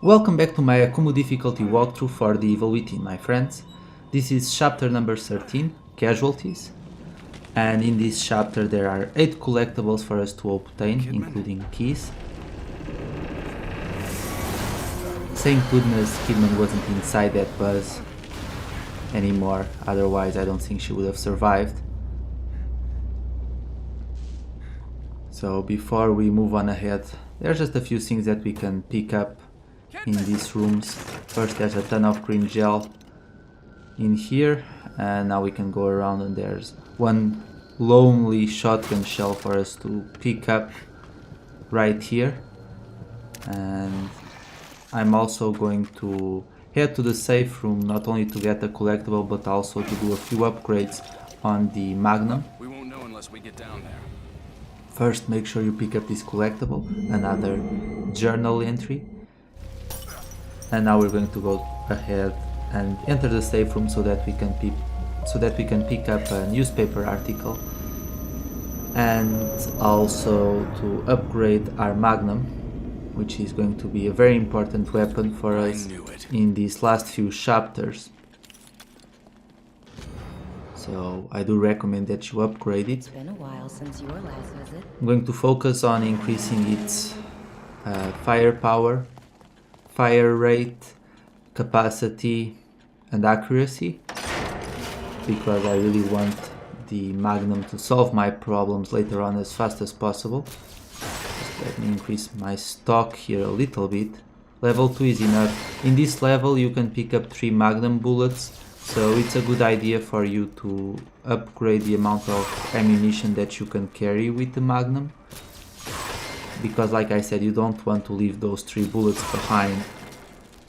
Welcome back to my AKUMU Difficulty walkthrough for The Evil Within, my friends. This is chapter number 13, Casualties. And in this chapter there are 8 collectibles for us to obtain, including keys. Thank goodness Kidman wasn't inside that bus anymore, otherwise I don't think she would have survived. So before we move on ahead, there's just a few things that we can pick up in these rooms. First, there's a ton of green gel in here, and now we can go around and there's one lonely shotgun shell for us to pick up right here. And I'm also going to head to the safe room, not only to get a collectible but also to do a few upgrades on the Magnum. We won't know unless we get down there. First, make sure you pick up this collectible, another journal entry. And now we're going to go ahead and enter the safe room so that we can pick up a newspaper article, and also to upgrade our Magnum, which is going to be a very important weapon for us in these last few chapters. So I do recommend that you upgrade it. It's been a while since your last visit. I'm going to focus on increasing its firepower, fire rate, capacity and accuracy, because I really want the Magnum to solve my problems later on as fast as possible. Just let me increase my stock here a little bit. Level 2 is enough. In this level you can pick up 3 Magnum bullets, so it's a good idea for you to upgrade the amount of ammunition that you can carry with the Magnum, because like I said, you don't want to leave those 3 bullets behind.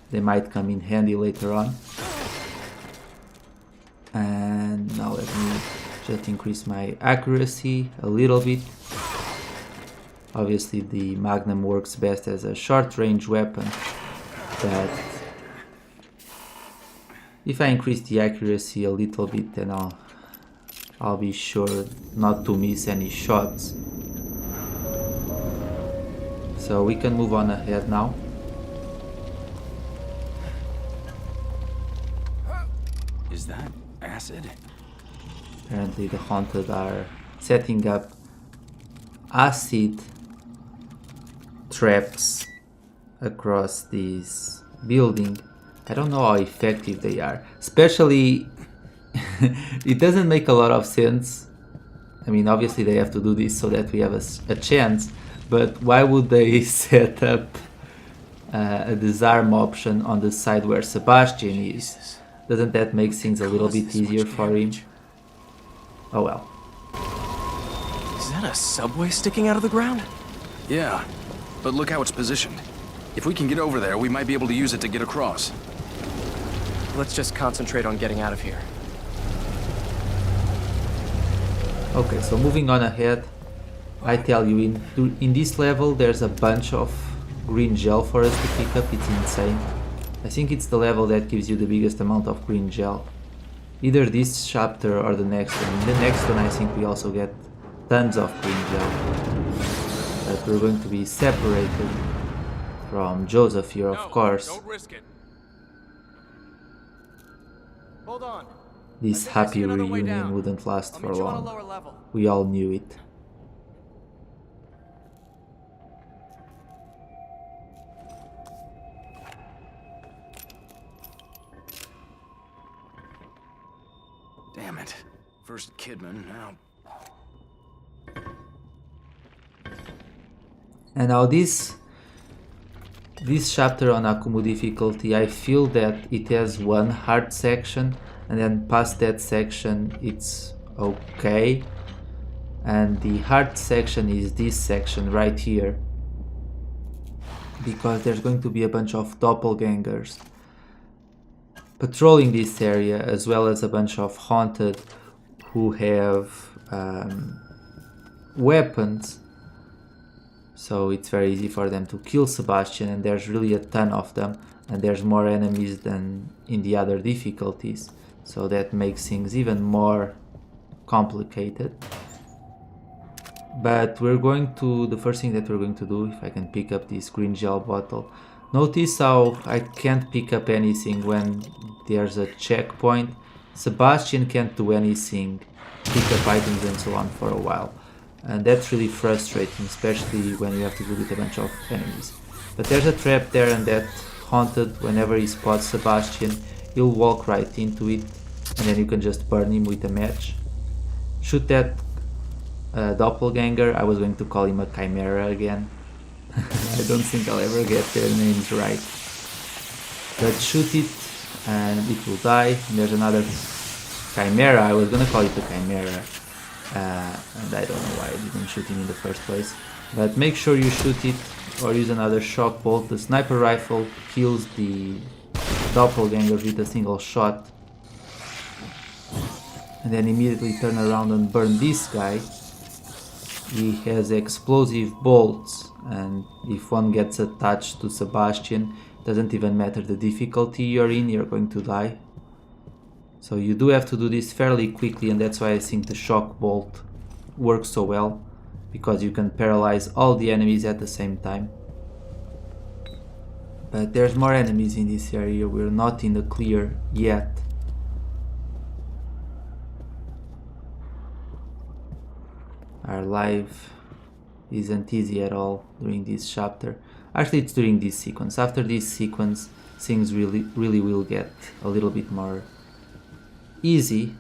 They might come in handy later on. And now let me just increase my accuracy a little bit. Obviously the Magnum works best as a short range weapon, but if I increase the accuracy a little bit, then I'll be sure not to miss any shots. So we can move on ahead now. Is that acid? Apparently the Haunted are setting up acid traps across this building. I don't know how effective they are, especially it doesn't make a lot of sense. I mean, obviously they have to do this so that we have a chance, but why would they set up a disarm option on the side where Sebastian is? Doesn't that make things a little bit easier for him? Oh well. Is that a subway sticking out of the ground? Yeah, but look how it's positioned. If we can get over there, we might be able to use it to get across. Let's just concentrate on getting out of here. Okay, so moving on ahead, I tell you, in this level there's a bunch of green gel for us to pick up. It's insane. I think it's the level that gives you the biggest amount of green gel. Either this chapter or the next one. In the next one I think we also get tons of green gel. But we're going to be separated from Joseph here, of course. Don't risk it. Hold on. This happy reunion wouldn't last for long. We all knew it. Damn it. First Kidman, now... And now this chapter on AKUMU Difficulty, I feel that it has one hard section, and then past that section it's okay. And the hard section is this section right here, because there's going to be a bunch of doppelgangers patrolling this area, as well as a bunch of Haunted who have weapons. So it's very easy for them to kill Sebastian, and there's really a ton of them, and there's more enemies than in the other difficulties, so that makes things even more complicated. But the first thing that we're going to do, if I can pick up this green gel bottle, Notice how I can't pick up anything when there's a checkpoint. Sebastian can't do anything, pick up items and so on for a while. And that's really frustrating, especially when you have to deal with a bunch of enemies. But there's a trap there, and that haunted, whenever he spots Sebastian, he'll walk right into it, and then you can just burn him with a match. Shoot that doppelganger. I was going to call him a chimera again. I don't think I'll ever get their names right. But shoot it and it will die. And there's another chimera. I was gonna call it a chimera. And I don't know why I didn't shoot him in the first place. But make sure you shoot it or use another shock bolt. The sniper rifle kills the doppelganger with a single shot. And then immediately turn around and burn this guy. He has explosive bolts, and if one gets attached to Sebastian, doesn't even matter the difficulty you're in, you're going to die. So you do have to do this fairly quickly, and that's why I think the shock bolt works so well, because you can paralyze all the enemies at the same time. But there's more enemies in this area, we're not in the clear yet. Our life isn't easy at all during this chapter. Actually, it's during this sequence. After this sequence, things really will get a little bit more easy.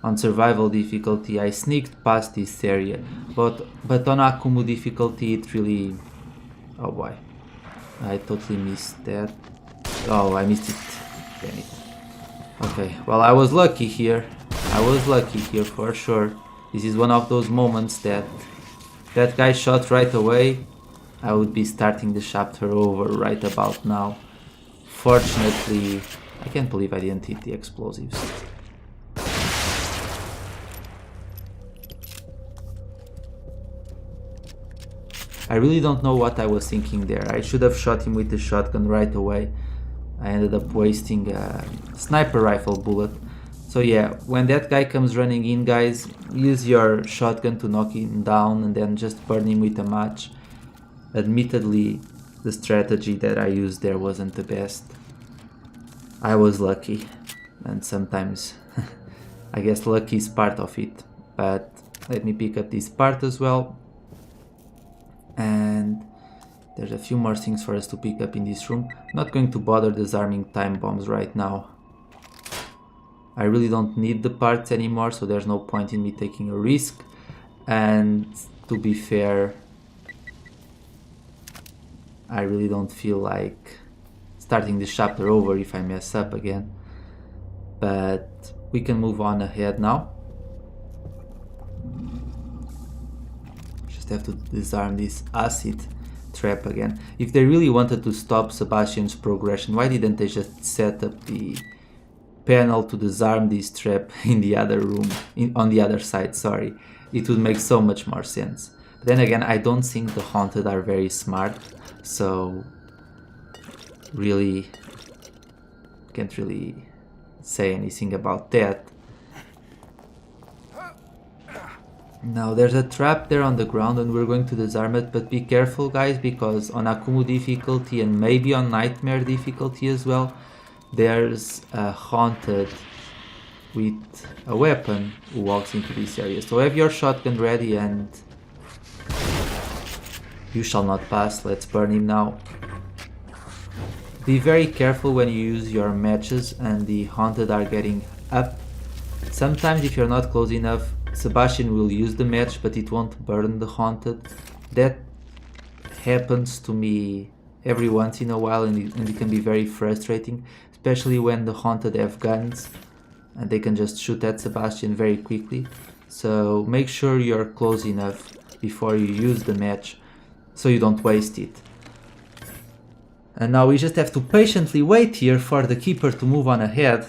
On survival difficulty, I sneaked past this area, but on AKUMU difficulty, it really... oh boy, I totally missed that. Oh, I missed it. Damn it. Okay, well, I was lucky here. For sure. This is one of those moments that guy shot right away. I would be starting the chapter over right about now. Fortunately, I can't believe I didn't hit the explosives. I really don't know what I was thinking there. I should have shot him with the shotgun right away. I ended up wasting a sniper rifle bullet. So yeah, when that guy comes running in, guys, use your shotgun to knock him down and then just burn him with a match. Admittedly, the strategy that I used there wasn't the best. I was lucky, and sometimes I guess lucky is part of it. But let me pick up this part as well. And there's a few more things for us to pick up in this room. Not going to bother disarming time bombs right now. I really don't need the parts anymore, so there's no point in me taking a risk. And to be fair, I really don't feel like starting this chapter over if I mess up again. But we can move on ahead now. Just have to disarm this acid trap again. If they really wanted to stop Sebastian's progression, why didn't they just set up the panel to disarm this trap in the other room, on the other side, sorry. It would make so much more sense. But then again, I don't think the haunted are very smart, so really can't really say anything about that. Now there's a trap there on the ground and we're going to disarm it, but be careful guys, because on AKUMU difficulty and maybe on nightmare difficulty as well, there's a haunted with a weapon who walks into this area. So have your shotgun ready and you shall not pass. Let's burn him now. Be very careful when you use your matches and the haunted are getting up. Sometimes if you're not close enough, Sebastian will use the match, but it won't burn the haunted. That happens to me every once in a while, and it can be very frustrating, especially when the haunted have guns and they can just shoot at Sebastian very quickly. So make sure you're close enough before you use the match so you don't waste it. And now we just have to patiently wait here for the keeper to move on ahead.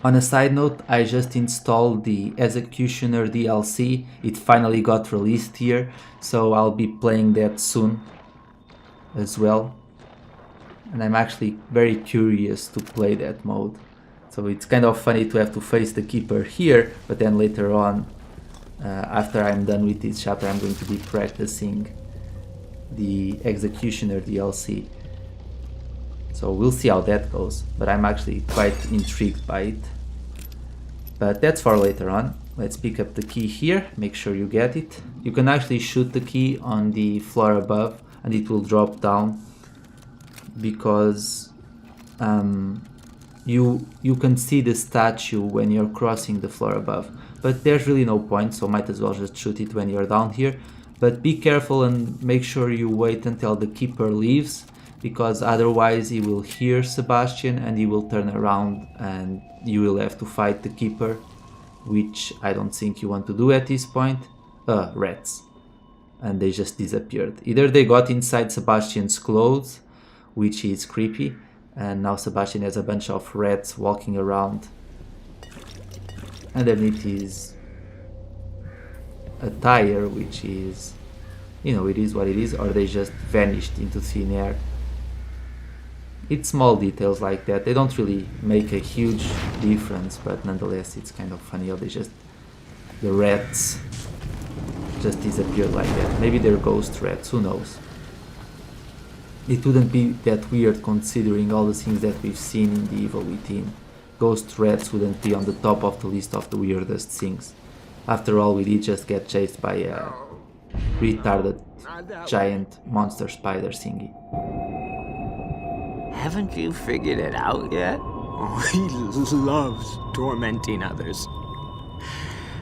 On a side note, I just installed the Executioner DLC. It finally got released here, so I'll be playing that soon as well. And I'm actually very curious to play that mode. So it's kind of funny to have to face the keeper here, but then later on, after I'm done with this chapter, I'm going to be practicing the Executioner DLC. So we'll see how that goes, but I'm actually quite intrigued by it. But that's for later on. Let's pick up the key here, make sure you get it. You can actually shoot the key on the floor above and it will drop down, because you can see the statue when you're crossing the floor above. But there's really no point, so might as well just shoot it when you're down here. But be careful and make sure you wait until the keeper leaves, because otherwise he will hear Sebastian and he will turn around and you will have to fight the keeper, which I don't think you want to do at this point. Rats. And they just disappeared. Either they got inside Sebastian's clothes, which is creepy, and now Sebastian has a bunch of rats walking around underneath his attire, which is, you know, it is what it is, or they just vanished into thin air. It's small details like that, they don't really make a huge difference, but nonetheless it's kind of funny how the rats just disappeared like that. Maybe they're ghost rats, who knows. It wouldn't be that weird considering all the things that we've seen in The Evil Within. Ghost rats wouldn't be on the top of the list of the weirdest things. After all, we did just get chased by a retarded giant monster spider thingy. Haven't you figured it out yet? Oh, he loves tormenting others.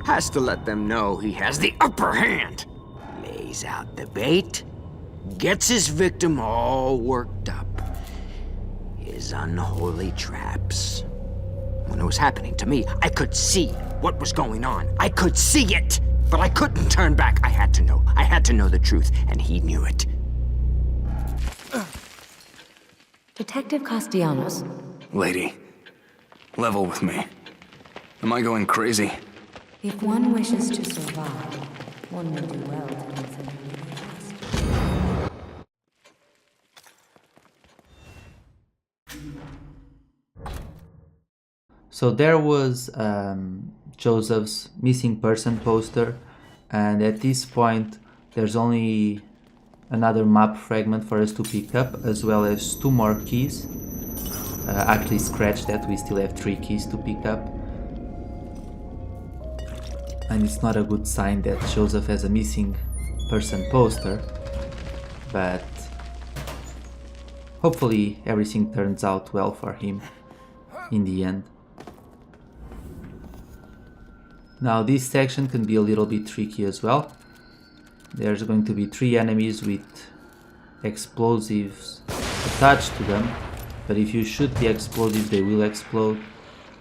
Has to let them know he has the upper hand. Lays out the bait, gets his victim all worked up. His unholy traps. When it was happening to me, I could see what was going on. I could see it, but I couldn't turn back. I had to know. I had to know the truth, and he knew it. Detective Castellanos. Lady, level with me. Am I going crazy? If one wishes to survive, one will do well to consider the past. So there was Joseph's missing person poster, and at this point there's only another map fragment for us to pick up, as well as 2 more keys. Actually scratch that, we still have 3 keys to pick up. And it's not a good sign that Joseph has a missing person poster, but hopefully everything turns out well for him in the end. Now this section can be a little bit tricky as well. There's going to be 3 enemies with explosives attached to them, but if you shoot the explosives they will explode.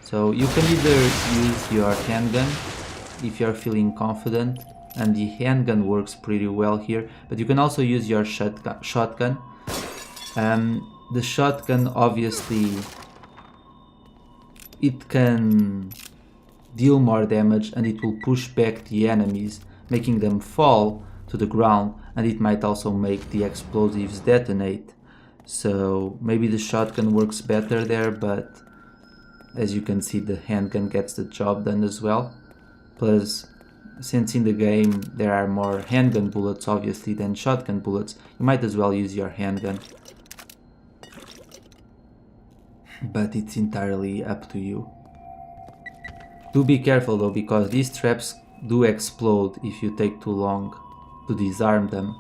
So you can either use your handgun if you're feeling confident, and the handgun works pretty well here, but you can also use your shotgun. The shotgun, obviously, it can deal more damage and it will push back the enemies, making them fall to the ground, and it might also make the explosives detonate. So maybe the shotgun works better there, but as you can see the handgun gets the job done as well. Plus, since in the game there are more handgun bullets obviously than shotgun bullets, you might as well use your handgun. But it's entirely up to you. Do be careful though, because these traps do explode if you take too long to disarm them.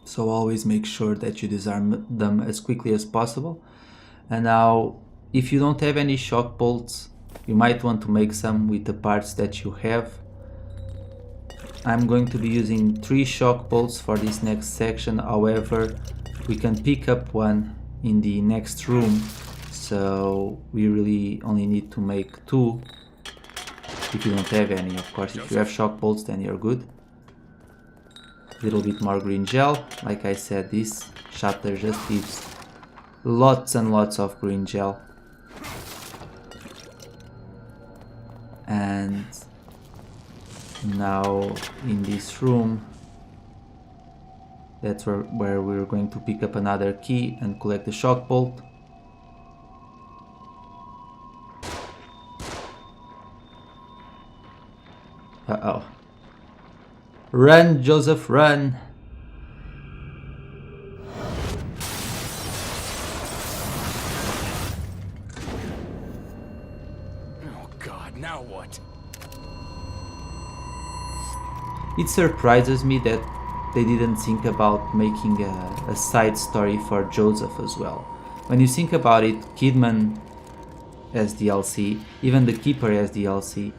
So always make sure that you disarm them as quickly as possible. And now, if you don't have any shock bolts, you might want to make some with the parts that you have. I'm going to be using 3 shock bolts for this next section, however, we can pick up one in the next room, so we really only need to make 2 if you don't have any. Of course, if you have shock bolts then you're good. A little bit more green gel. Like I said, this chapter just gives lots and lots of green gel. And now in this room, that's where we're going to pick up another key and collect the shock bolt. Uh-oh. Run, Joseph, run! Oh God, now what? It surprises me that they didn't think about making a side story for Joseph as well. When you think about it, Kidman as DLC, even the Keeper as DLC.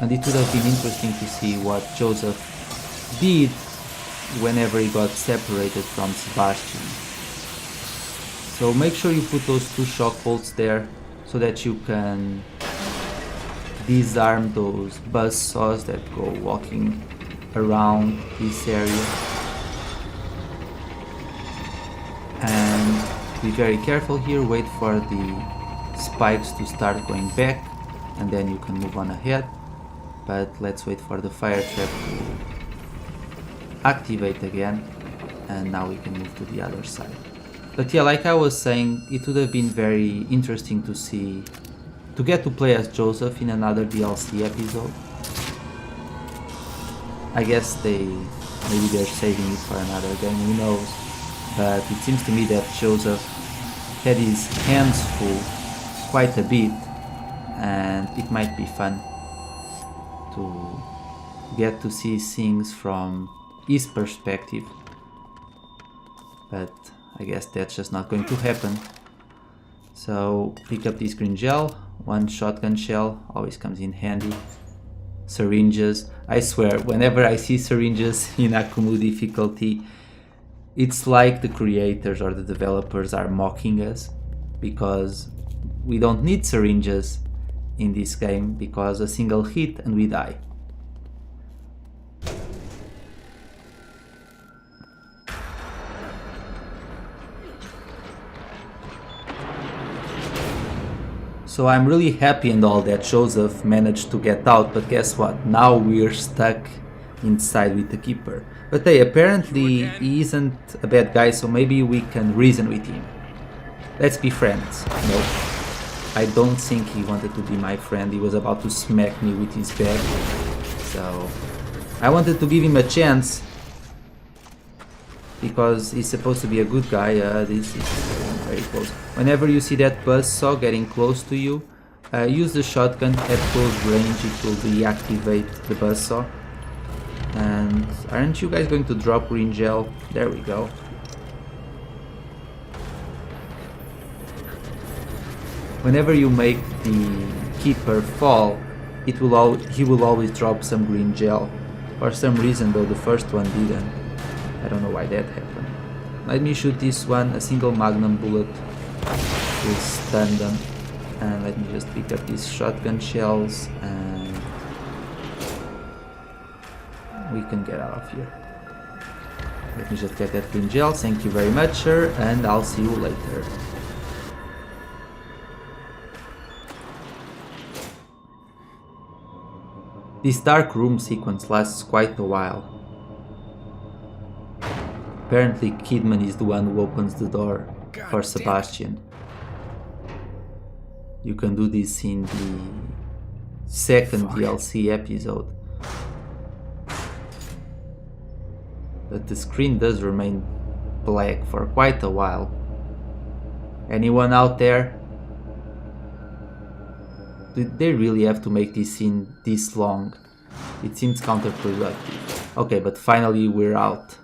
And it would have been interesting to see what Joseph did whenever he got separated from Sebastian. So make sure you put those 2 shock bolts there so that you can disarm those buzzsaws that go walking around this area. And be very careful here, wait for the spikes to start going back and then you can move on ahead. But let's wait for the fire trap to activate again, and now we can move to the other side. But yeah, like I was saying, it would have been very interesting to get to play as Joseph in another DLC episode. I guess maybe they're saving it for another game, who knows. But it seems to me that Joseph had his hands full quite a bit, and it might be fun to get to see things from his perspective, but I guess that's just not going to happen. So pick up this green gel, 1 shotgun shell, always comes in handy. Syringes, I swear, whenever I see syringes in AKUMU Difficulty, it's like the creators or the developers are mocking us, because we don't need syringes in this game, because a single hit and we die. So I'm really happy and all that Joseph managed to get out, but guess what? Now we're stuck inside with the Keeper. But hey, apparently he isn't a bad guy, so maybe we can reason with him. Let's be friends. Nope. I don't think he wanted to be my friend. He was about to smack me with his bag. So I wanted to give him a chance, because he's supposed to be a good guy. This is very close. Whenever you see that buzzsaw getting close to you, use the shotgun at close range. It will deactivate the buzzsaw. And aren't you guys going to drop green gel? There we go. Whenever you make the Keeper fall, he will always drop some green gel. For some reason though, the first one didn't. I don't know why that happened. Let me shoot this one. A single magnum bullet will stun them. And let me just pick up these shotgun shells and we can get out of here. Let me just get that green gel. Thank you very much, sir, and I'll see you later. This dark room sequence lasts quite a while. Apparently Kidman is the one who opens the door for Sebastian. You can do this in the second DLC episode. But the screen does remain black for quite a while. Anyone out there? Did they really have to make this scene this long? It seems counterproductive. Okay, but finally we're out.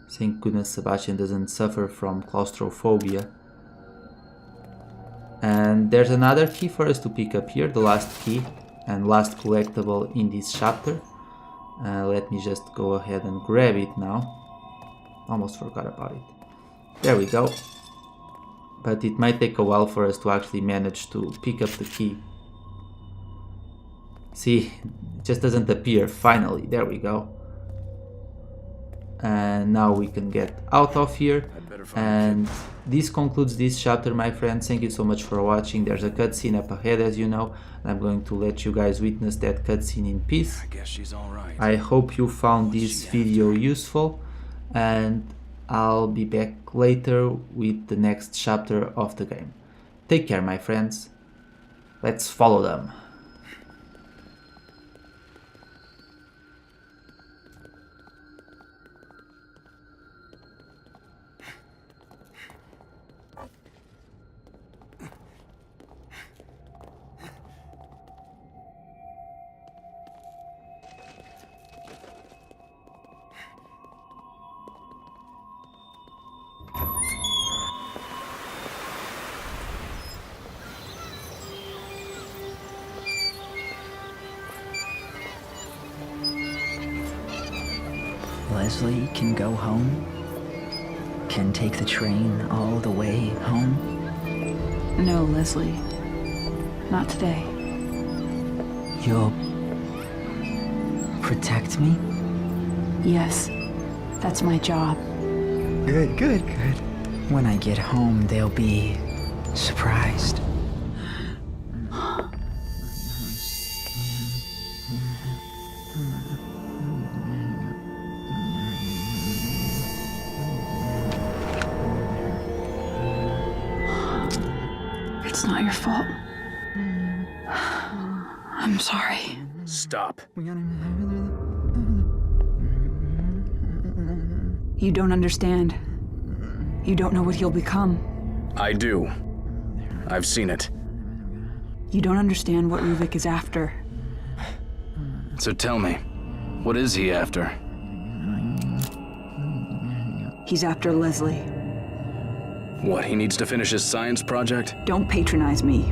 Thank goodness Sebastian doesn't suffer from claustrophobia. And there's another key for us to pick up here, the last key and last collectible in this chapter. Let me just go ahead and grab it now. Almost forgot about it. There we go. But it might take a while for us to actually manage to pick up the key. See, it just doesn't appear. Finally, there we go. And now we can get out of here. And this concludes this chapter, my friends. Thank you so much for watching. There's a cutscene up ahead, as you know, and I'm going to let you guys witness that cutscene in peace. I guess she's all right. I hope you found this video useful, and I'll be back later with the next chapter of the game. Take care, my friends. Let's follow them. Leslie can go home? Can take the train all the way home? No, Leslie. Not today. You'll protect me? Yes, that's my job. Good, good, good. When I get home, they'll be surprised. It's not your fault. I'm sorry. Stop. You don't understand. You don't know what you'll become. I do. I've seen it. You don't understand what Ruvik is after. So tell me, what is he after? He's after Leslie. What, he needs to finish his science project? Don't patronize me.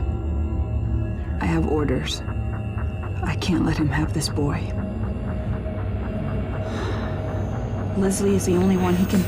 I have orders. I can't let him have this boy. Leslie is the only one he can...